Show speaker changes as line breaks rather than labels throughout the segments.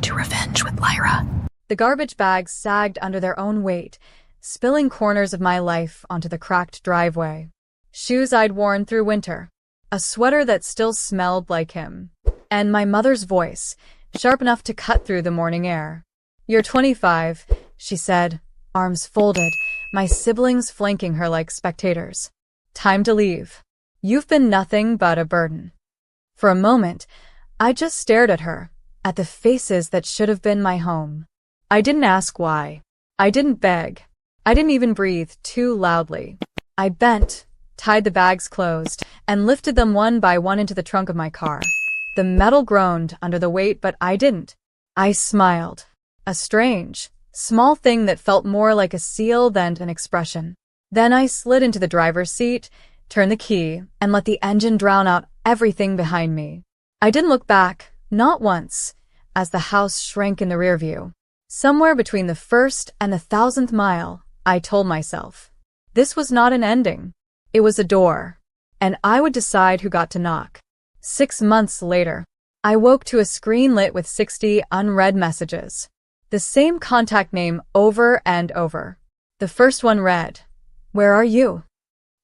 to revenge with Lyra.
The garbage bags sagged under their own weight, spilling corners of my life onto the cracked driveway. Shoes I'd worn through winter, a sweater that still smelled like him, and my mother's voice, sharp enough to cut through the morning air. "You're 25, she said, arms folded, my siblings flanking her like spectators. "Time to leave. You've been nothing but a burden." For a moment, I just stared at her, at the faces that should have been my home. I didn't ask why. I didn't beg. I didn't even breathe too loudly. I bent, tied the bags closed, and lifted them one by one into the trunk of my car. The metal groaned under the weight, but I didn't. I smiled. A strange, small thing that felt more like a seal than an expression. Then I slid into the driver's seat, turned the key, and let the engine drown out everything behind me. I didn't look back, not once, as the house shrank in the rear view. Somewhere between the first and the 1,000th mile, I told myself, this was not an ending. It was a door, and I would decide who got to knock. 6 months later, I woke to a screen lit with 60 unread messages. The same contact name over and over. The first one read, "Where are you?"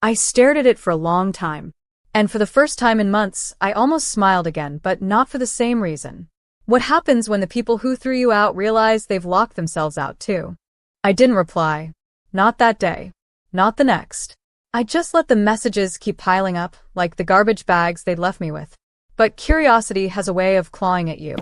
I stared at it for a long time, and for the first time in months, I almost smiled again, but not for the same reason. What happens when the people who threw you out realize they've locked themselves out too? I didn't reply. Not that day. Not the next. I just let the messages keep piling up, like the garbage bags they'd left me with. But curiosity has a way of clawing at you.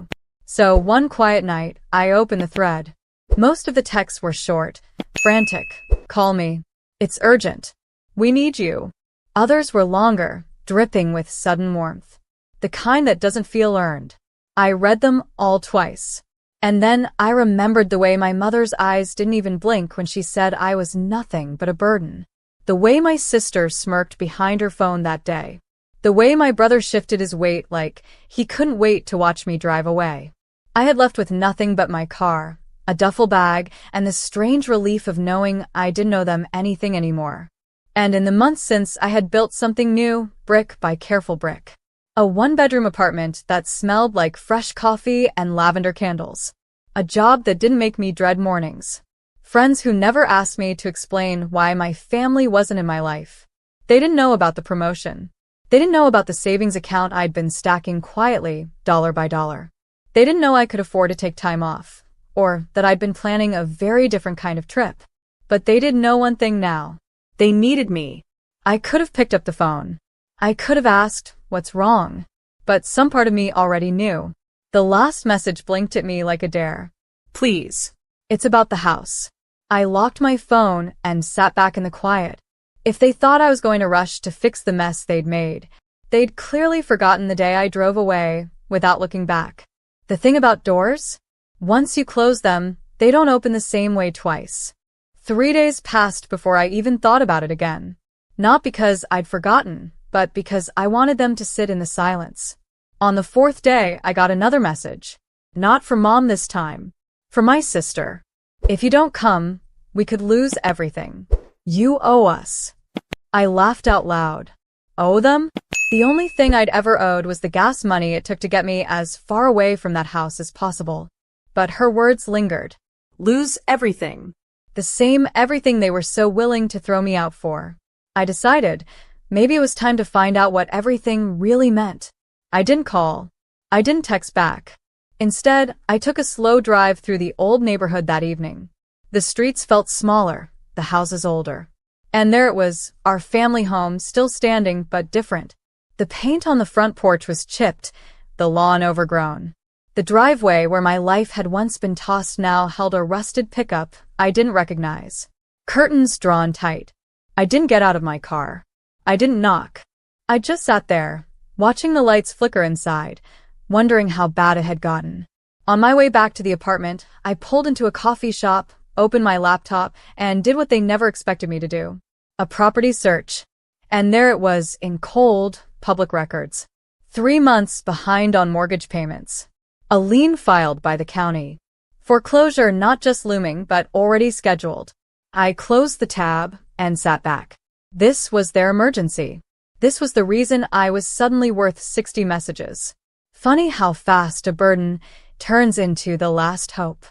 So one quiet night, I opened the thread. Most of the texts were short, frantic. "Call me. It's urgent. We need you." Others were longer, dripping with sudden warmth. The kind that doesn't feel earned. I read them all twice. And then I remembered the way my mother's eyes didn't even blink when she said I was nothing but a burden. The way my sister smirked behind her phone that day. The way my brother shifted his weight like he couldn't wait to watch me drive away. I had left with nothing but my car, a duffel bag, and the strange relief of knowing I didn't owe them anything anymore. And in the months since, I had built something new, brick by careful brick. A one-bedroom apartment that smelled like fresh coffee and lavender candles. A job that didn't make me dread mornings. Friends who never asked me to explain why my family wasn't in my life. They didn't know about the promotion. They didn't know about the savings account I'd been stacking quietly, dollar by dollar. They didn't know I could afford to take time off, or that I'd been planning a very different kind of trip. But they did know one thing now. They needed me. I could have picked up the phone. I could have asked, "What's wrong?" But some part of me already knew. The last message blinked at me like a dare. "Please. It's about the house." I locked my phone and sat back in the quiet. If they thought I was going to rush to fix the mess they'd made, they'd clearly forgotten the day I drove away without looking back. The thing about doors? Once you close them, they don't open the same way twice. 3 days passed before I even thought about it again. Not because I'd forgotten, but because I wanted them to sit in the silence. On the 4th day, I got another message. Not from Mom this time. From my sister. "If you don't come, we could lose everything. You owe us." I laughed out loud. Owe them? The only thing I'd ever owed was the gas money it took to get me as far away from that house as possible. But her words lingered. Lose everything. The same everything they were so willing to throw me out for. I decided maybe it was time to find out what everything really meant. I didn't call. I didn't text back. Instead, I took a slow drive through the old neighborhood that evening. The streets felt smaller, the houses older. And there it was, our family home, still standing but different. The paint on the front porch was chipped, the lawn overgrown. The driveway where my life had once been tossed now held a rusted pickup I didn't recognize. Curtains drawn tight. I didn't get out of my car. I didn't knock. I just sat there, watching the lights flicker inside, wondering how bad it had gotten. On my way back to the apartment, I pulled into a coffee shop, opened my laptop, and did what they never expected me to do. A property search. And there it was in cold, public records. 3 months behind on mortgage payments. A lien filed by the county. Foreclosure not just looming but already scheduled. I closed the tab and sat back. This was their emergency. This was the reason I was suddenly worth 60 messages. Funny how fast a burden turns into the last hope.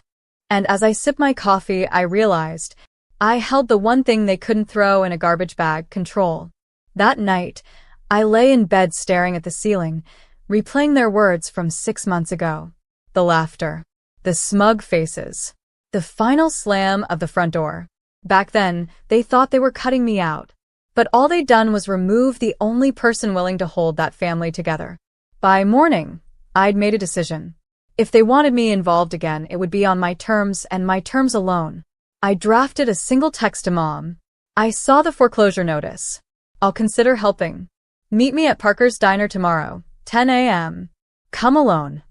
And as I sipped my coffee, I realized I held the one thing they couldn't throw in a garbage bag: control. That night, I lay in bed staring at the ceiling, replaying their words from 6 months ago. The laughter, the smug faces, the final slam of the front door. Back then, they thought they were cutting me out. But all they'd done was remove the only person willing to hold that family together. By morning, I'd made a decision. If they wanted me involved again, it would be on my terms and my terms alone. I drafted a single text to Mom. I saw the foreclosure notice. I'll consider helping. Meet me at Parker's Diner tomorrow, 10 a.m. Come alone.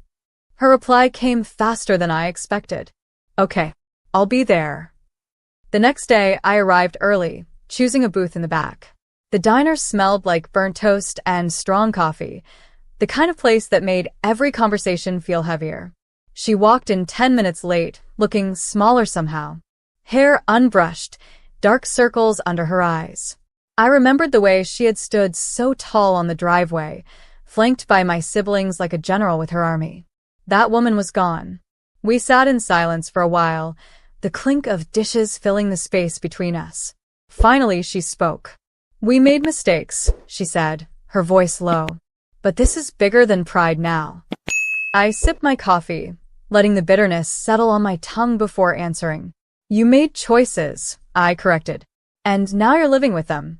Her reply came faster than I expected. Okay, I'll be there. The next day, I arrived early, choosing a booth in the back. The diner smelled like burnt toast and strong coffee, the kind of place that made every conversation feel heavier. She walked in 10 minutes late, looking smaller somehow. Hair unbrushed, dark circles under her eyes. I remembered the way she had stood so tall on the driveway, flanked by my siblings like a general with her army. That woman was gone. We sat in silence for a while, the clink of dishes filling the space between us. Finally, she spoke. We made mistakes, she said, her voice low. But this is bigger than pride now. I sipped my coffee, letting the bitterness settle on my tongue before answering. You made choices, I corrected. And now you're living with them.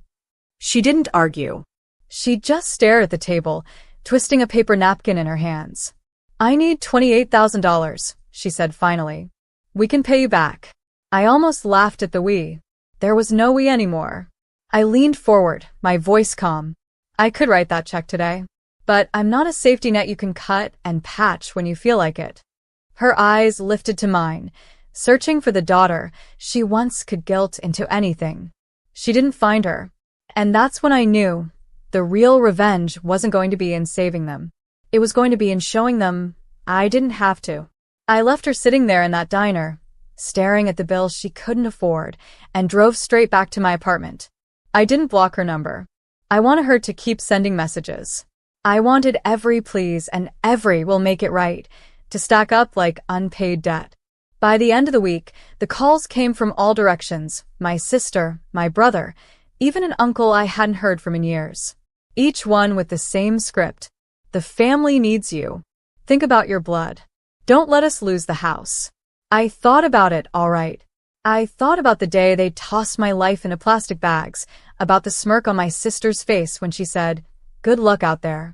She didn't argue.
She just stared at the table, twisting a paper napkin in her hands. I need $28,000, she said finally. We can pay you back. I almost laughed at the we. There was no we anymore. I leaned forward, my voice calm. I could write that check today. But I'm not a safety net you can cut and patch when you feel like it. Her eyes lifted to mine, searching for the daughter she once could guilt into anything. She didn't find her. And that's when I knew the real revenge wasn't going to be in saving them. It was going to be in showing them I didn't have to. I left her sitting there in that diner, staring at the bill she couldn't afford, and drove straight back to my apartment. I didn't block her number. I wanted her to keep sending messages. I wanted every please and every will make it right to stack up like unpaid debt. By the end of the week, the calls came from all directions: my sister, my brother, even an uncle I hadn't heard from in years. Each one with the same script. The family needs you. Think about your blood. Don't let us lose the house. I thought about it, all right. I thought about the day they tossed my life into plastic bags, about the smirk on my sister's face when she said, "Good luck out there."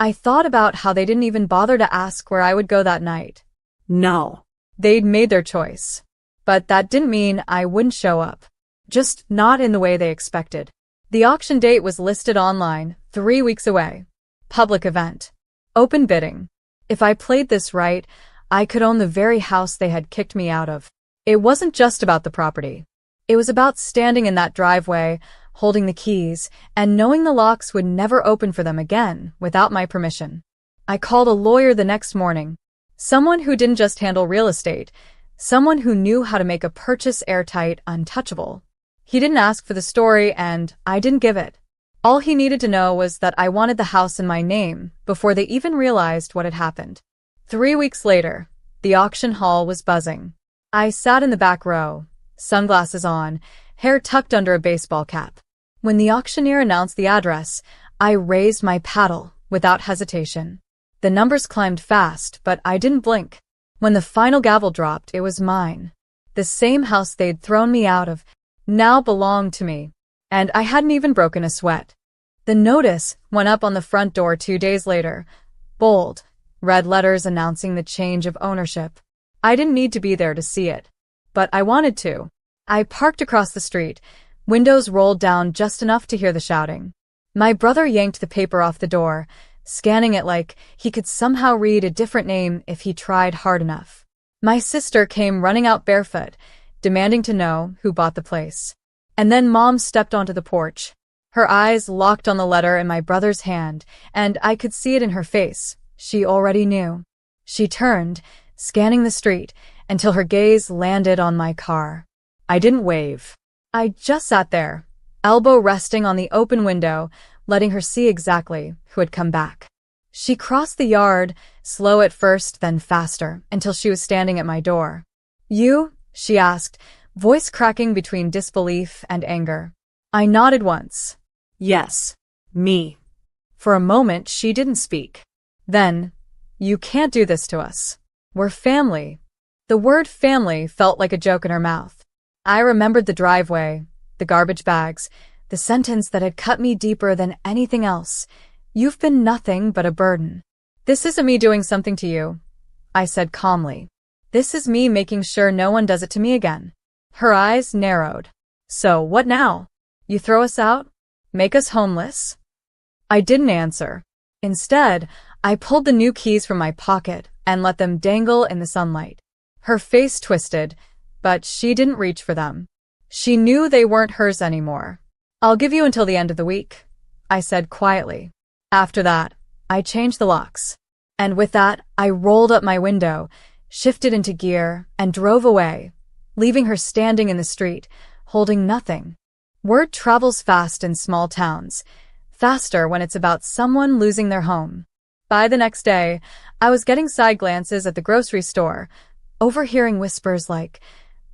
I thought about how they didn't even bother to ask where I would go that night.
No.
They'd made their choice. But that didn't mean I wouldn't show up. Just not in the way they expected. The auction date was listed online, 3 weeks away. Public event. Open bidding. If I played this right, I could own the very house they had kicked me out of. It wasn't just about the property. It was about standing in that driveway, holding the keys, and knowing the locks would never open for them again without my permission. I called a lawyer the next morning. Someone who didn't just handle real estate, someone who knew how to make a purchase airtight, untouchable. He didn't ask for the story, and I didn't give it. All he needed to know was that I wanted the house in my name before they even realized what had happened. 3 weeks later, the auction hall was buzzing. I sat in the back row, sunglasses on, hair tucked under a baseball cap. When the auctioneer announced the address, I raised my paddle without hesitation. The numbers climbed fast, but I didn't blink. When the final gavel dropped, it was mine. The same house they'd thrown me out of now belonged to me, and I hadn't even broken a sweat. The notice went up on the front door 2 days later, bold, red letters announcing the change of ownership. I didn't need to be there to see it, but I wanted to. I parked across the street, windows rolled down just enough to hear the shouting. My brother yanked the paper off the door, scanning it like he could somehow read a different name if he tried hard enough. My sister came running out barefoot, demanding to know who bought the place. And then Mom stepped onto the porch. Her eyes locked on the letter in my brother's hand, and I could see it in her face. She already knew. She turned, scanning the street, until her gaze landed on my car. I didn't wave. I just sat there, elbow resting on the open window, letting her see exactly who had come back. She crossed the yard, slow at first, then faster, until she was standing at my door. "You?" she asked, voice cracking between disbelief and anger. I nodded once.
Yes, me.
For a moment, she didn't speak. Then, "You can't do this to us. We're family." The word family felt like a joke in her mouth. I remembered the driveway, the garbage bags, the sentence that had cut me deeper than anything else. "You've been nothing but a burden." "This isn't me doing something to you," I said calmly. "This is me making sure no one does it to me again." Her eyes narrowed. "So, what now? You throw us out? Make us homeless?" I didn't answer. Instead, I pulled the new keys from my pocket and let them dangle in the sunlight. Her face twisted, but she didn't reach for them. She knew they weren't hers anymore. "I'll give you until the end of the week," I said quietly. After that, I changed the locks. And with that, I rolled up my window, shifted into gear, and drove away, leaving her standing in the street, holding nothing. Word travels fast in small towns, faster when it's about someone losing their home. By the next day, I was getting side glances at the grocery store, overhearing whispers like,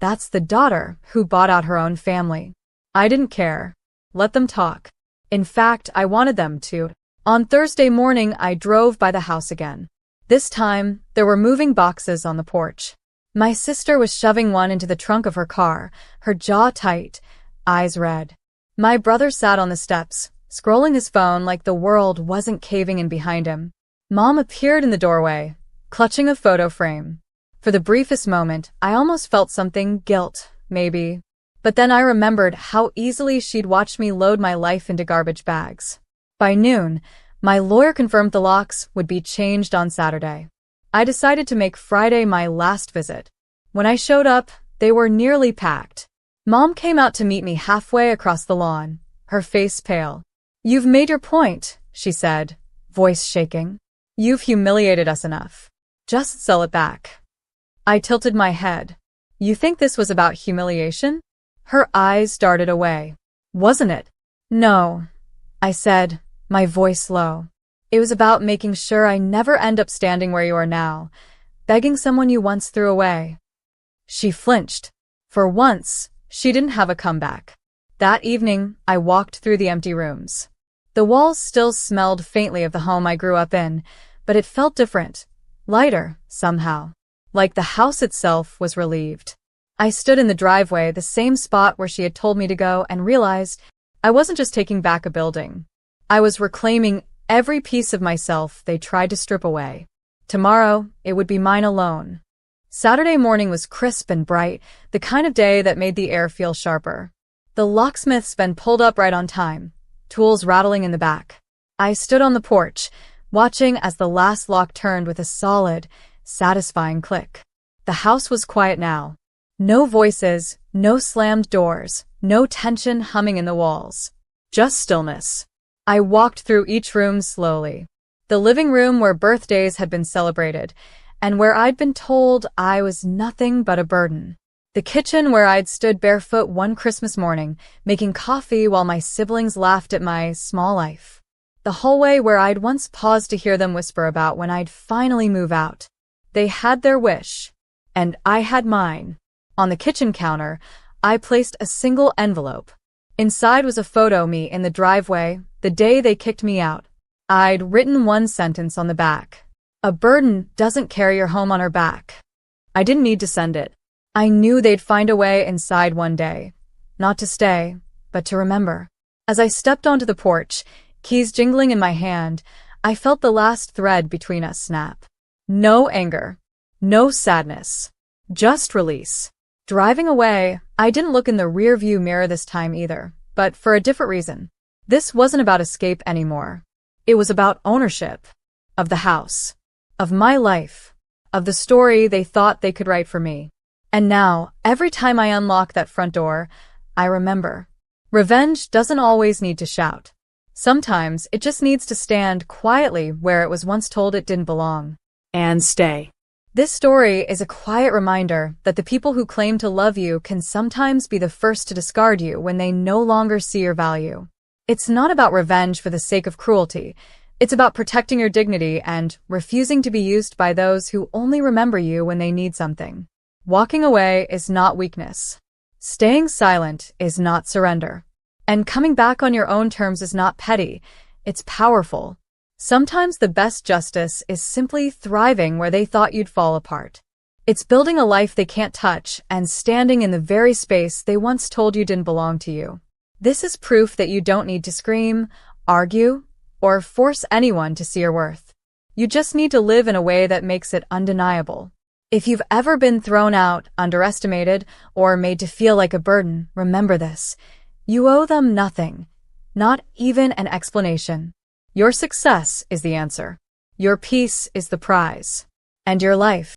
"That's the daughter who bought out her own family." I didn't care. Let them talk. In fact, I wanted them to. On Thursday morning, I drove by the house again. This time, there were moving boxes on the porch. My sister was shoving one into the trunk of her car, her jaw tight, eyes red. My brother sat on the steps, scrolling his phone like the world wasn't caving in behind him. Mom appeared in the doorway, clutching a photo frame. For the briefest moment, I almost felt something, guilt, maybe. But then I remembered how easily she'd watched me load my life into garbage bags. By noon, my lawyer confirmed the locks would be changed on Saturday. I decided to make Friday my last visit. When I showed up, they were nearly packed. Mom came out to meet me halfway across the lawn, her face pale. "You've made your point," she said, voice shaking. "You've humiliated us enough. Just sell it back." I tilted my head. "You think this was about humiliation?" Her eyes darted away. "Wasn't it?" "No," I said, my voice low. "It was about making sure I never end up standing where you are now, begging someone you once threw away." She flinched. For once, she didn't have a comeback. That evening, I walked through the empty rooms. The walls still smelled faintly of the home I grew up in, but it felt different, lighter, somehow. Like the house itself was relieved. I stood in the driveway, the same spot where she had told me to go, and realized I wasn't just taking back a building. I was reclaiming every piece of myself they tried to strip away. Tomorrow, it would be mine alone. Saturday morning was crisp and bright, the kind of day that made the air feel sharper. The locksmith's been pulled up right on time, tools rattling in the back. I stood on the porch, watching as the last lock turned with a solid, satisfying click. The house was quiet now. No voices, no slammed doors, no tension humming in the walls. Just stillness. I walked through each room slowly. The living room where birthdays had been celebrated, and where I'd been told I was nothing but a burden. The kitchen where I'd stood barefoot one Christmas morning, making coffee while my siblings laughed at my small life. The hallway where I'd once paused to hear them whisper about when I'd finally move out. They had their wish, and I had mine. On the kitchen counter, I placed a single envelope. Inside was a photo of me in the driveway, the day they kicked me out. I'd written one sentence on the back. "A burden doesn't carry her home on her back." I didn't need to send it. I knew they'd find a way inside one day. Not to stay, but to remember. As I stepped onto the porch, keys jingling in my hand, I felt the last thread between us snap. No anger. No sadness. Just release. Driving away, I didn't look in the rearview mirror this time either, but for a different reason. This wasn't about escape anymore. It was about ownership. Of the house. Of my life. Of the story they thought they could write for me. And now, every time I unlock that front door, I remember. Revenge doesn't always need to shout. Sometimes it just needs to stand quietly where it was once told it didn't belong.
And stay.
This story is a quiet reminder that the people who claim to love you can sometimes be the first to discard you when they no longer see your value. It's not about revenge for the sake of cruelty. It's about protecting your dignity and refusing to be used by those who only remember you when they need something. Walking away is not weakness. Staying silent is not surrender. And coming back on your own terms is not petty. It's powerful. Sometimes the best justice is simply thriving where they thought you'd fall apart. It's building a life they can't touch and standing in the very space they once told you didn't belong to you. This is proof that you don't need to scream, argue, or force anyone to see your worth. You just need to live in a way that makes it undeniable. If you've ever been thrown out, underestimated, or made to feel like a burden, remember this. You owe them nothing, not even an explanation. Your success is the answer. Your peace is the prize. And your life